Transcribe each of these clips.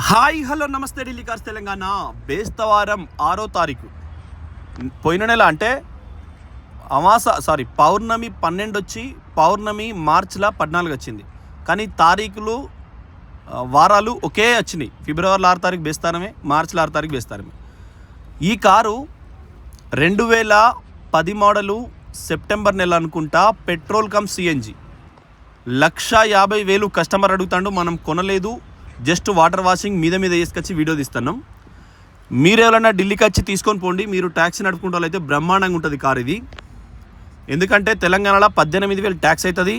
Hi hello నమస్తే Delhi cars Telangana. బేస్తవారం 6వ తారీఖు పోయిన నెల అంటే పౌర్ణమి 12 వచ్చి పౌర్ణమి మార్చిలో 14 వచ్చింది. కానీ తారీఖులు వారాలు ఒకే వచ్చినాయి. ఫిబ్రవరిలో 6 తారీఖు బేస్తారమే, మార్చిలో 6 తారీఖు బేస్తారమే. ఈ కారు 2010 మోడలు, సెప్టెంబర్ నెల అనుకుంటా. Petrol come CNG. 150,000 కస్టమర్ అడుగుతాడు. మనం కొనలేదు, జస్ట్ వాటర్ వాషింగ్ మీద వేసుకొచ్చి వీడియో తీస్తున్నాం. మీరు ఎవరైనా ఢిల్లీకి వచ్చి తీసుకొని పోండి. మీరు ట్యాక్సీ నడుపుకుంటే అయితే బ్రహ్మాండంగా ఉంటుంది కారు ఇది. ఎందుకంటే తెలంగాణలో 18,000 ట్యాక్స్ అవుతుంది,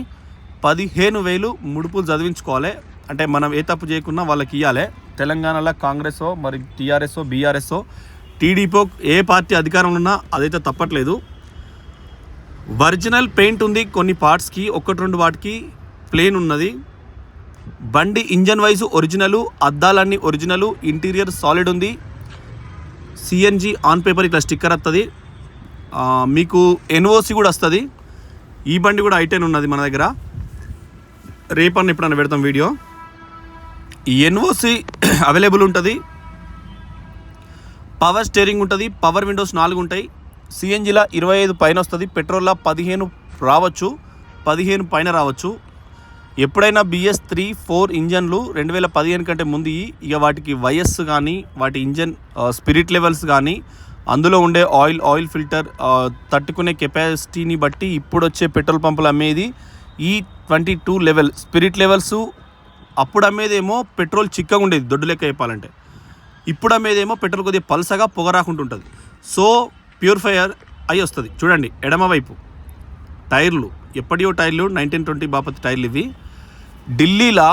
15,000 ముడుపులు చదివించుకోవాలి. అంటే మనం ఏ తప్పు చేయకున్నా వాళ్ళకి ఇవ్వాలి. తెలంగాణలో కాంగ్రెస్ మరి టీఆర్ఎస్ బీఆర్ఎస్ టీడీపీ ఏ పార్టీ అధికారంలో ఉన్నా అదైతే తప్పట్లేదు. ఒరిజినల్ పెయింట్ ఉంది కొన్ని పార్ట్స్కి, 1-2 వాటికి ప్లేన్ ఉన్నది. బండి ఇంజన్ వైజ్ ఒరిజినలు, అద్దాలన్నీ ఒరిజినలు, ఇంటీరియర్ సాలిడ్ ఉంది. సిఎన్జి ఆన్ పేపర్ ఇట్లా స్టిక్కర్ వస్తుంది. మీకు ఎన్ఓసి కూడా వస్తుంది. ఈ బండి కూడా I10 ఉన్నది మన దగ్గర. రేపన్న ఎప్పుడన్నా పెడతాం వీడియో. ఎన్ఓసి అవైలబుల్ ఉంటుంది. పవర్ స్టీరింగ్ ఉంటుంది. పవర్ విండోస్ 4 ఉంటాయి. సిఎన్జిలో 25 పైన వస్తుంది. పెట్రోల్లో 15 రావచ్చు, 15 పైన రావచ్చు. ఎప్పుడైనా BS3, 4 ఇంజన్లు 2015 కంటే ముందు ఇక వాటికి వయస్సు కానీ, వాటి ఇంజన్ స్పిరిట్ లెవెల్స్ కానీ, అందులో ఉండే ఆయిల్ ఫిల్టర్ తట్టుకునే కెపాసిటీని బట్టి ఇప్పుడు వచ్చే పెట్రోల్ పంపులు అమ్మేది E22 లెవెల్ స్పిరిట్ లెవెల్స్. అప్పుడు అమ్మేదేమో పెట్రోల్ చిక్కగా ఉండేది, దొడ్డు లెక్క చెప్పాలంటే. ఇప్పుడు అమ్మేదేమో పెట్రోల్ కొద్దిగా పల్సగా పొగ రాకుంటుంటుంది. సో ప్యూరిఫైయర్ అయి వస్తుంది. చూడండి ఎడమవైపు టైర్లు ఎప్పటియో టైర్లు, 1920 బాపతి టైర్లు ఇవి. ఢిల్లీలో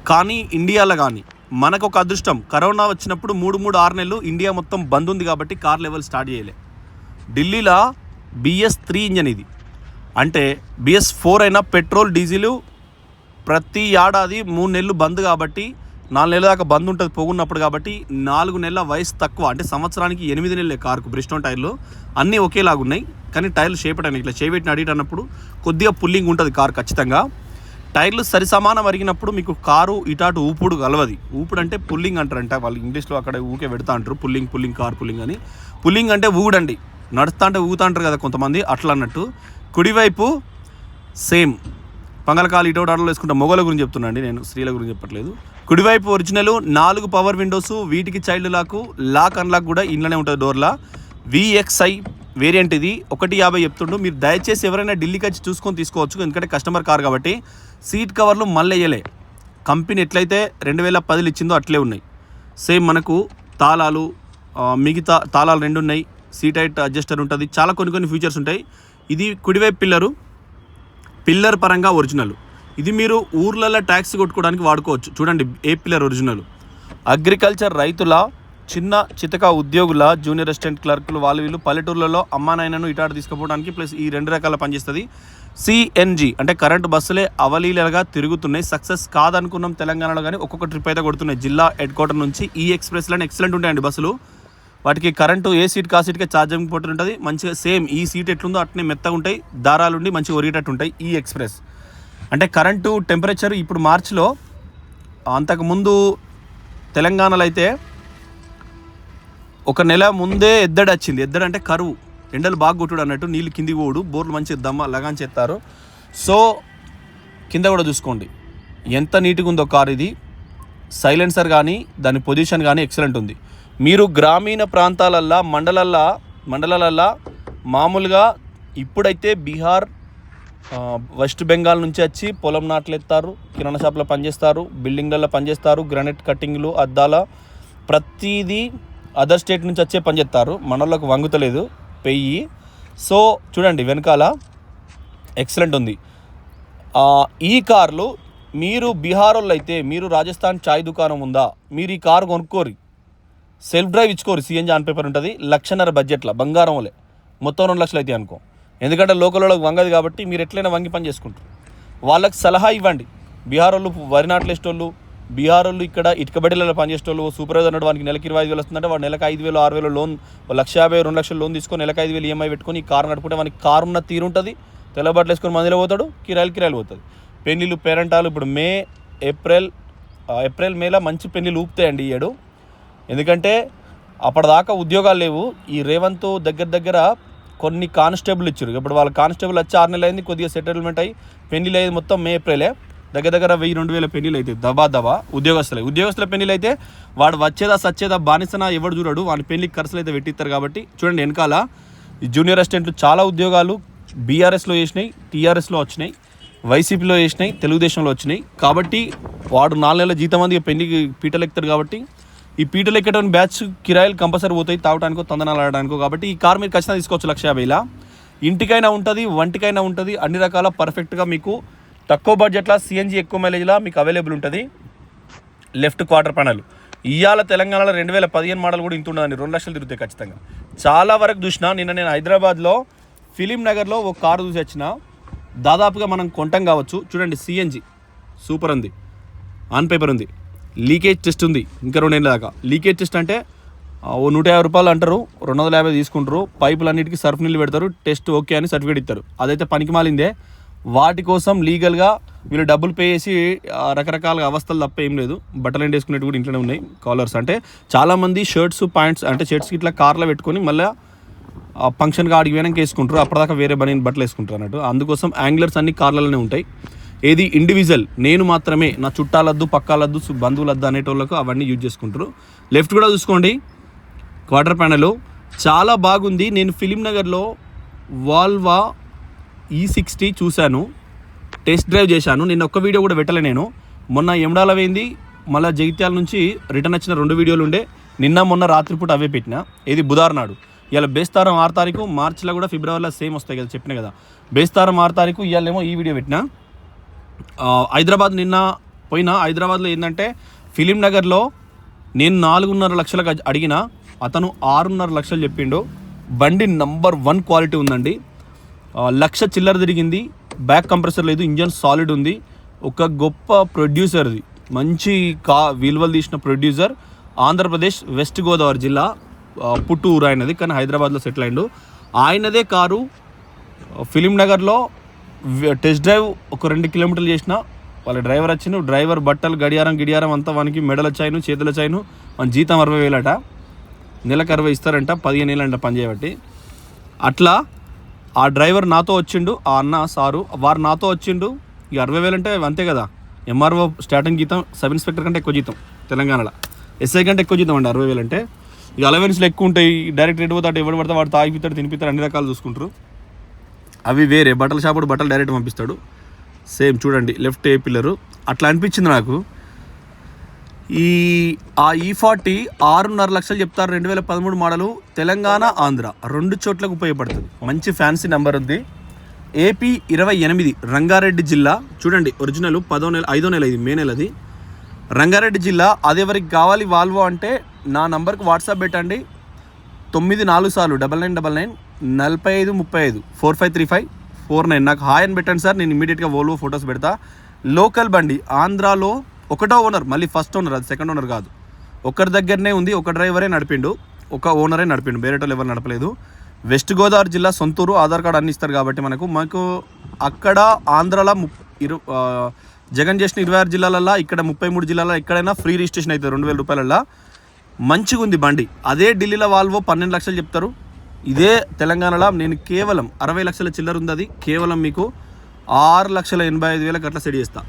కానీ ఇండియాలో కానీ మనకు ఒక అదృష్టం, కరోనా వచ్చినప్పుడు 3-6 నెలలు ఇండియా మొత్తం బంద్ ఉంది కాబట్టి కార్ లెవెల్ స్టార్ట్ చేయలే. ఢిల్లీలో BS3 ఇంజన్ ఇది. అంటే BS4 అయినా పెట్రోల్ డీజిల్ ప్రతి ఏడాది 3 నెలలు బంద్ కాబట్టి 4 నెలల దాకా బంద్ ఉంటుంది పోగున్నప్పుడు. కాబట్టి 4 నెలల వయసు తక్కువ, అంటే సంవత్సరానికి 8 నెలలే కారుకు. బ్రిస్టోన్ టైర్లు అన్నీ ఒకేలాగా ఉన్నాయి, కానీ టైర్లు షేపెట్టాను ఇట్లా చేయబెట్టిన అడిట్ అన్నప్పుడు కొద్దిగా పుల్లింగ్ ఉంటుంది కారు ఖచ్చితంగా. టైర్లు సరిసమానం అరిగినప్పుడు మీకు కారు ఇటాటు ఊపుడు కలవది. ఊపుడు అంటే పుల్లింగ్ అంటారంట వాళ్ళు ఇంగ్లీష్లో, అక్కడ ఊకే పెడతా అంటారు పుల్లింగ్ కార్ పుల్లింగ్ అని. పుల్లింగ్ అంటే ఊగుడండి, నడుస్తా అంటే ఊగుతా అంటారు కదా కొంతమంది, అట్లా అన్నట్టు. కుడివైపు సేమ్ పంగలకాలు ఇటో ఆటోలో వేసుకుంటా. మొగల గురించి చెప్తున్నా అండి నేను, స్త్రీల గురించి చెప్పట్లేదు. కుడివైపు ఒరిజినల్ 4 పవర్ విండోస్, వీటికి చైల్డ్ లాక్ అన్లాక్ కూడా ఇంట్లోనే ఉంటుంది డోర్లా. VXI వేరియంట్ ఇది. 150 చెప్తుండు. మీరు దయచేసి ఎవరైనా ఢిల్లీకి వచ్చి చూసుకొని తీసుకోవచ్చు, ఎందుకంటే కస్టమర్ కార్ కాబట్టి. సీట్ కవర్లు మళ్ళీ వేయలే, కంపెనీ ఎట్లయితే 2010 ఇచ్చిందో అట్లే ఉన్నాయి. సేమ్ మనకు తాళాలు, మిగతా తాళాలు 2 ఉన్నాయి. సీట్ హైట్ అడ్జస్టర్ ఉంటుంది. చాలా కొన్ని ఫీచర్స్ ఉంటాయి. ఇది కుడివైపు పిల్లర్ పరంగా ఒరిజినల్. ఇది మీరు ఊర్లలో ట్యాక్సీ కొట్టుకోవడానికి వాడుకోవచ్చు. చూడండి ఏ పిల్లర్ ఒరిజినల్. అగ్రికల్చర్ రైతుల, చిన్న చితక ఉద్యోగుల, జూనియర్ అసిస్టెంట్ క్లర్కులు, వీళ్ళు పల్లెటూర్లలో అమ్మానాయనను ఇటాటు తీసుకుపోవడానికి ప్లస్ ఈ 2 రకాల పనిచేస్తుంది. సిఎన్జి అంటే కరెంటు బస్సులే అవలీలగా తిరుగుతున్నాయి. సక్సెస్ కాదనుకున్నాం తెలంగాణలో, కానీ ఒక్కొక్క ట్రిప్ అయితే కొడుతున్నాయి. జిల్లా హెడ్-క్వార్టర్ నుంచి ఈ ఎక్స్ప్రెస్లను ఎక్సలెంట్ ఉంటాయండి బస్సులు. వాటికి కరెంటు ఏ సీట్ కా సీట్కే ఛార్జింగ్ పోర్ట్ ఉంటుంది. మంచిగా సేమ్ ఈ సీట్ ఎట్లుందో అట్నే మెత్తగా ఉంటాయి, దారాలుండి మంచిగా ఒరిగేటట్టు ఉంటాయి. ఈ ఎక్స్ప్రెస్ అంటే కరెంటు టెంపరేచర్ ఇప్పుడు మార్చిలో, అంతకుముందు తెలంగాణలో అయితే 1 నెల ముందే ఎద్దడి వచ్చింది. ఎద్దడి అంటే కరువు, ఎండలు బాగా కొట్టుడు అన్నట్టు. నీళ్ళు కింది పోడు, బోర్లు మంచిగా లగాన్ చేస్తారు. సో కింద కూడా చూసుకోండి ఎంత నీట్గా ఉందో కారు ఇది. సైలెన్సర్ కానీ దాని పొజిషన్ కానీ ఎక్సలెంట్ ఉంది. మీరు గ్రామీణ ప్రాంతాలల్లో మండలాలల్లో మామూలుగా ఇప్పుడైతే బీహార్, వెస్ట్ బెంగాల్ నుంచి వచ్చి పొలం నాట్లెత్తారు, కిరాణా షాప్లో పనిచేస్తారు, బిల్డింగ్లలో పనిచేస్తారు, గ్రానైట్ కట్టింగ్లు, అద్దాల ప్రతిదీ అదర్ స్టేట్ నుంచి వచ్చే పనిచేస్తారు. మనలోకి వంగుతలేదు పెయ్యి. సో చూడండి వెనకాల ఎక్సలెంట్ ఉంది. ఈ కార్లు మీరు బీహార్ వాళ్ళు అయితే, మీరు రాజస్థాన్ చాయ్ దుకాణం ఉందా, మీరు ఈ కారు కొనుక్కోరు, సెల్ఫ్ డ్రైవ్ ఇచ్చుకోరు. సిఎన్జి ఆన్ పేపర్ ఉంటుంది. 1,50,000 బడ్జెట్లో బంగారం వాళ్ళే మొత్తం 2 లక్షలు అయితే అనుకో. ఎందుకంటే లోకల్ వాళ్ళకి వంగదు కాబట్టి మీరు ఎట్లయినా వంగి పని చేసుకుంటారు. వాళ్ళకి సలహా ఇవ్వండి. బీహార్ వాళ్ళు వరి నాట్లేసేటోళ్ళు, బీహార్ వాళ్ళు ఇక్కడ ఇటుక బడిలలో పనిచేసేటోళ్ళు, సూపర్వైజర్ అన్నాడు వానికి నెలకి 25,000 వస్తుందంటే వాడు నెలకు 5,000 6,000 లోన్, 1,50,000 2 లక్షలు లోన్ తీసుకొని నెలకు 5,000 EMI పెట్టుకొని ఈ కారు నడుపుకుంటే వానికి కారు ఉన్న తీరు ఉంటుంది. తెల్లబట్టలు వేసుకొని మందిలో పోతాడు, కిరాయిలు పోతుంది. పెళ్ళిళ్ళు పేరెంటాలు ఇప్పుడు మే, ఏప్రిల్, ఏప్రిల్ మేలో మంచి పెళ్ళిళ్ళు ఊపుతాయండి ఈ ఏడు. ఎందుకంటే అప్పటిదాకా ఉద్యోగాలు లేవు. ఈ రేవంత్ దగ్గర కొన్ని కానిస్టేబుల్ ఇచ్చారు. ఇప్పుడు వాళ్ళ కానిస్టేబుల్ వచ్చి 6 నెలలు అయింది, కొద్దిగా సెటిల్మెంట్ అయ్యి పెళ్ళిళ్ళు అయ్యేది మొత్తం మే ఏప్రిలే. దగ్గర 1000-2000 పెళ్ళిళ్ళు అయితే దబా ఉద్యోగస్తుల పెళ్ళిళ్ళు అయితే వాడు వచ్చేదా సచ్చేదా బానిసనా ఎవడు చూడడు, వాడి పెళ్ళికి ఖర్చులు అయితే పెట్టిస్తారు. కాబట్టి చూడండి వెనకాల ఈ జూనియర్ అసిస్టెంట్లు చాలా ఉద్యోగాలు బీఆర్ఎస్లో చేసినాయి, టీఆర్ఎస్లో వచ్చినాయి, వైసీపీలో చేసినాయి, తెలుగుదేశంలో వచ్చినాయి. కాబట్టి వాడు 4 నెలల జీతం మంది పెళ్లికి పీటలు ఎక్కుతారు. కాబట్టి ఈ పీటలు ఎక్కడం బ్యాచ్ కిరాయిలు కంపల్సరీ పోతాయి, తాగడానికో తందనాలు ఆడడానికో. కాబట్టి ఈ కార్ మీరు ఖచ్చితంగా తీసుకోవచ్చు 150,000. ఇంటికైనా ఉంటుంది, వంటికైనా ఉంటుంది, అన్ని రకాల పర్ఫెక్ట్గా మీకు తక్కువ బడ్జెట్లో సిఎన్జి ఎక్కువ మైలేజ్లో మీకు అవైలబుల్ ఉంటుంది. లెఫ్ట్ క్వార్టర్ ప్యానల్ ఇవాళ తెలంగాణలో 2015 మోడల్ కూడా ఇంత ఉండదండి, 2 లక్షలు తిరుగుతాయి ఖచ్చితంగా. చాలా వరకు చూసినా. నిన్న నేను హైదరాబాద్లో ఫిలిం నగర్లో ఒక కారు చూసి వచ్చిన, దాదాపుగా మనం కొంటాం కావచ్చు. చూడండి సిఎన్జి సూపర్ ఉంది, ఆన్ పేపర్ ఉంది, లీకేజ్ టెస్ట్ ఉంది ఇంకా 2 ఏళ్ళ దాకా. లీకేజ్ టెస్ట్ అంటే ఓ 150 రూపాయలు అంటారు, 250 తీసుకుంటారు. పైపులు అన్నిటికీ సర్ఫ్ నీళ్ళు పెడతారు, టెస్ట్ ఓకే అని సర్టిఫికేట్ ఇస్తారు. అదైతే పనికి మాలిందే. వాటి కోసం లీగల్గా వీళ్ళు డబ్బులు పే చేసి రకరకాల అవస్థలు తప్ప ఏం లేదు. బట్టలు ఎండ్ వేసుకునేవి కూడా ఇంట్లోనే ఉన్నాయి. కాలర్స్ అంటే చాలామంది షర్ట్స్ ప్యాంట్స్ అంటే షర్ట్స్కి ఇట్లా కార్లో పెట్టుకొని మళ్ళీ ఫంక్షన్కి ఆడికి వెనక్కి వేసుకుంటారు, అప్పటిదాకా వేరే బనీని బట్టలు వేసుకుంటారు అన్నట్టు. అందుకోసం యాంగ్లర్స్ అన్ని కార్లలోనే ఉంటాయి. ఏది ఇండివిజువల్ నేను మాత్రమే, నా చుట్టాలద్దు, పక్కాలద్దు, బంధువులద్దు అనేటోళ్ళకు అవన్నీ యూజ్ చేసుకుంటారు. లెఫ్ట్ కూడా చూసుకోండి, క్వార్టర్ ప్యానల్ చాలా బాగుంది. నేను ఫిలిం నగర్లో వాల్వా E60 చూశాను, టెస్ట్ డ్రైవ్ చేశాను. నిన్న ఒక్క వీడియో కూడా పెట్టలే నేను. మొన్న ఎమ్డాల పోయింది, మళ్ళీ జగిత్యాల నుంచి రిటర్న్ వచ్చిన 2 వీడియోలు ఉండే. నిన్న మొన్న రాత్రిపూట అవే పెట్టిన. ఇది బుధవారం నాడు. ఇవాళ బేస్తారం 6 తారీఖు, మార్చిలో కూడా ఫిబ్రవరిలో సేమ్ వస్తాయి కదా, చెప్పిన కదా. బేస్తారం 6 తారీఖు, ఇవాళేమో ఈ వీడియో పెట్టిన. హైదరాబాద్ నిన్న పోయినా. హైదరాబాద్లో ఏంటంటే ఫిలిం నగర్లో నేను 4.5 లక్షలకు అడిగిన, అతను 6.5 లక్షలు చెప్పిండు. బండి నంబర్ 1 క్వాలిటీ ఉందండి. 1 లక్ష చిల్లర తిరిగింది, బ్యాక్ కంప్రెసర్ లేదు, ఇంజన్ సాలిడ్ ఉంది. ఒక గొప్ప ప్రొడ్యూసర్ది, మంచి విలువలు తీసిన ప్రొడ్యూసర్. ఆంధ్రప్రదేశ్ వెస్ట్ గోదావరి జిల్లా పుట్టూరు ఆయనది, కానీ హైదరాబాద్లో సెటిల్ అయిండు. ఆయనదే కారు ఫిలిం నగర్లో టెస్ట్ డ్రైవ్ ఒక 2 కిలోమీటర్లు చేసిన. వాళ్ళ డ్రైవర్ వచ్చిన, డ్రైవర్ బట్టలు గడియారం అంతా వానికి మెడల చాయిను, చేతుల చాయిను. మన జీతం 60,000 అట, నెలకు 60 ఇస్తారంట, 15 ఏళ్ళంట పని చేయబట్టి. అట్లా ఆ డ్రైవర్ నాతో వచ్చిండు, ఆ అన్న సారు వారు నాతో వచ్చిండు. ఇక 60,000 అంటే అంతే కదా. ఎంఆర్ఓ స్టార్టింగ్ జీతం సబ్ ఇన్స్పెక్టర్ కంటే ఎక్కువ జీతం తెలంగాణలో, ఎస్ఐ కంటే ఎక్కువ జీతం అండి 60,000 అంటే. ఇక అలవెన్స్లు ఎక్కువ ఉంటాయి. డైరెక్ట్ రేటు పోతే అటు ఎవడు పడితే వాడు తాగిపిస్తాడు, తినిపిస్తాడు, అన్ని రకాలు చూసుకుంటారు. అవి వేరే. బట్టల షాపుడు బట్టలు డైరెక్ట్ పంపిస్తాడు. సేమ్ చూడండి లెఫ్ట్ ఏ పిల్లరు. అట్లా అనిపించింది నాకు. ఆ E40 6.5 లక్షలు చెప్తారు. 2013 మోడలు, తెలంగాణ ఆంధ్ర 2 చోట్లకు ఉపయోగపడుతుంది. మంచి ఫ్యాన్సీ నెంబర్ ఉంది. AP 28 రంగారెడ్డి జిల్లా. చూడండి ఒరిజినల్ 5వ నెల, ఇది మే నెలది, రంగారెడ్డి జిల్లా. అది ఎవరికి కావాలి వాల్వో అంటే నా నంబర్కి వాట్సాప్ పెట్టండి. 94 4535 4535 నాకు హాయ్ అని పెట్టండి సార్. నేను ఇమీడియట్గా వోల్వో ఫొటోస్ పెడతా. లోకల్ బండి, ఆంధ్రాలో 1వ ఓనర్, మళ్ళీ ఫస్ట్ ఓనర్, అది సెకండ్ ఓనర్ కాదు. ఒకరి దగ్గరనే ఉంది, ఒక డ్రైవరే నడిపిండు, ఒక ఓనరే నడిపిండు, వేరేటోళ్ళు ఎవరు నడపలేదు. వెస్ట్ గోదావరి జిల్లా, సొంతూరు, ఆధార్ కార్డు అన్ని ఇస్తారు. కాబట్టి మాకు అక్కడ ఆంధ్రాలో జగన్ చేసిన 26 జిల్లాలల్లో, ఇక్కడ 33 జిల్లాల్లో ఎక్కడైనా ఫ్రీ రిజిస్ట్రేషన్ అవుతుంది 2,000 రూపాయలల్లో. మంచిగా ఉంది బండి. అదే ఢిల్లీలో వాల్వో 12 లక్షలు చెప్తారు. ఇదే తెలంగాణలో నేను కేవలం 60 లక్షల చిల్లర ఉంది. అది కేవలం మీకు 6,85,000 అట్లా సెట్ చేస్తా.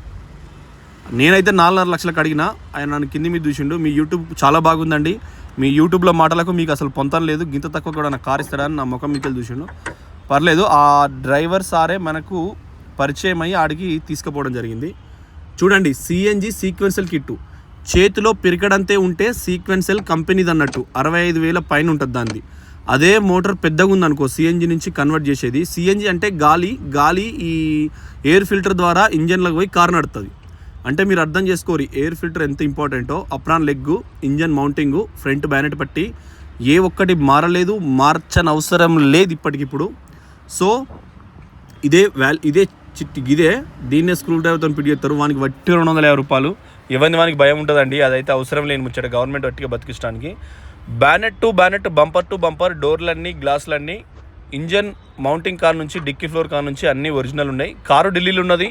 నేనైతే 4.5 లక్షలకు అడిగినా, ఆయన నన్ను కింది మీద చూసిండు. మీ యూట్యూబ్ చాలా బాగుందండి, మీ యూట్యూబ్లో మాటలకు మీకు అసలు పొంతం లేదు, గింత తక్కువ కూడా నాకు కార్ ఇస్తాడని నా ముఖం మీకు చూసిండు. పర్లేదు, ఆ డ్రైవర్ సారే మనకు పరిచయం అయ్యి ఆడికి తీసుకుపోవడం జరిగింది. చూడండి సిఎన్జి సీక్వెన్సల్ కిట్టు, చేతిలో పిరికడంతే ఉంటే సీక్వెన్సల్ కంపెనీది అన్నట్టు 65,000 పైన ఉంటుంది దాన్ని. అదే మోటార్ పెద్దగా ఉందనుకో, సిఎన్జి నుంచి కన్వర్ట్ చేసేది. సిఎన్జి అంటే గాలి ఈ ఎయిర్ ఫిల్టర్ ద్వారా ఇంజన్లకు పోయి కారు నడుతుంది. అంటే మీరు అర్థం చేసుకోరు ఎయిర్ ఫిల్టర్ ఎంత ఇంపార్టెంటో. Apron leg, engine mounting, front bonnet పట్టి ఏ ఒక్కటి మారలేదు, మార్చని అవసరం లేదు ఇప్పటికిప్పుడు. సో ఇదే దీన్నే స్క్రూ డ్రైవర్తో పిడి చేస్తారు. వానికి వట్టి 250 రూపాయలు. వానికి భయం ఉంటుందండి, అదైతే అవసరం లేని ముచ్చట గవర్నమెంట్ వట్టిగా బతికించడానికి. Bonnet to bonnet, bumper to bumper, డోర్లన్నీ, గ్లాసులన్నీ, ఇంజన్ మౌంటింగ్ కార్ నుంచి డిక్కీ ఫ్లోర్ కార్ నుంచి అన్నీ ఒరిజినల్ ఉన్నాయి. కారు ఢిల్లీలో ఉన్నది.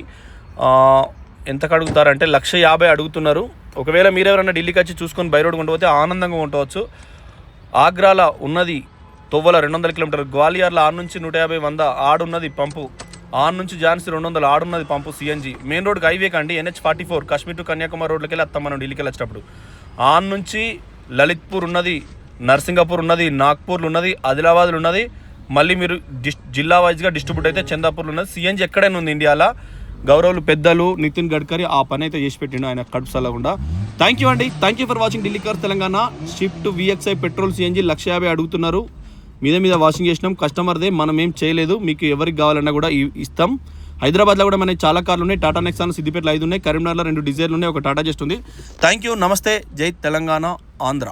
ఎంతకు అడుగుతారంటే 1,50,000 అడుగుతున్నారు. ఒకవేళ మీరెవరైనా ఢిల్లీకి వచ్చి చూసుకొని బై రోడ్ కొంటపోతే ఆనందంగా ఉండవచ్చు. ఆగ్రాల ఉన్నది తొవ్వల 200 కిలోమీటర్లు, గ్వాలియర్లో ఆడ నుంచి 150, 100 ఆడున్నది పంపు, ఆడ నుంచి ఝాన్సీ 200 ఆడున్నది పంపు సిఎన్జి. మెయిన్ రోడ్కి హైవే కండి, NH44 కాశ్మీర్ టు కన్యాకుమారి రోడ్లకి వెళ్ళి వస్తాం మనం ఢిల్లీకి వెళ్ళేటప్పుడు. ఆడ నుంచి లలిత్పూర్ ఉన్నది, నర్సింగాపూర్ ఉన్నది, నాగ్పూర్లు ఉన్నది, ఆదిలాబాద్లు ఉన్నది. మళ్ళీ మీరు జిల్లా వైజ్గా డిస్ట్రిబ్యూట్ అయితే చందాపూర్లు ఉన్నది. సిఎన్జి ఎక్కడైనా ఉంది ఇండియాలో. గౌరవులు పెద్దలు నితిన్ గడ్కరీ ఆ పని అయితే చేసి పెట్టిండు, ఆయన కడుపు సల్లకుండా. థ్యాంక్ యూ అండి. Thank you for watching Delhi cars Telangana. Shift VXI petrol CNG 1,50,000 అడుగుతున్నారు. మీద వాషింగ్ చేసినాం, కస్టమర్దే, మనం ఏం చేయలేదు. మీకు ఎవరికి కావాలన్నా కూడా ఇస్తాం. హైదరాబాద్లో కూడా మనకి చాలా కార్లు ఉన్నాయి. టాటా నెక్సాన్ సిద్దిపేటలో 5 ఉన్నాయి, కరీంనగర్లో 2 డిజైర్లు ఉన్నాయి, ఒక టాటా జస్ట్ ఉంది. థ్యాంక్ యూ, నమస్తే, జై తెలంగాణ, ఆంధ్ర.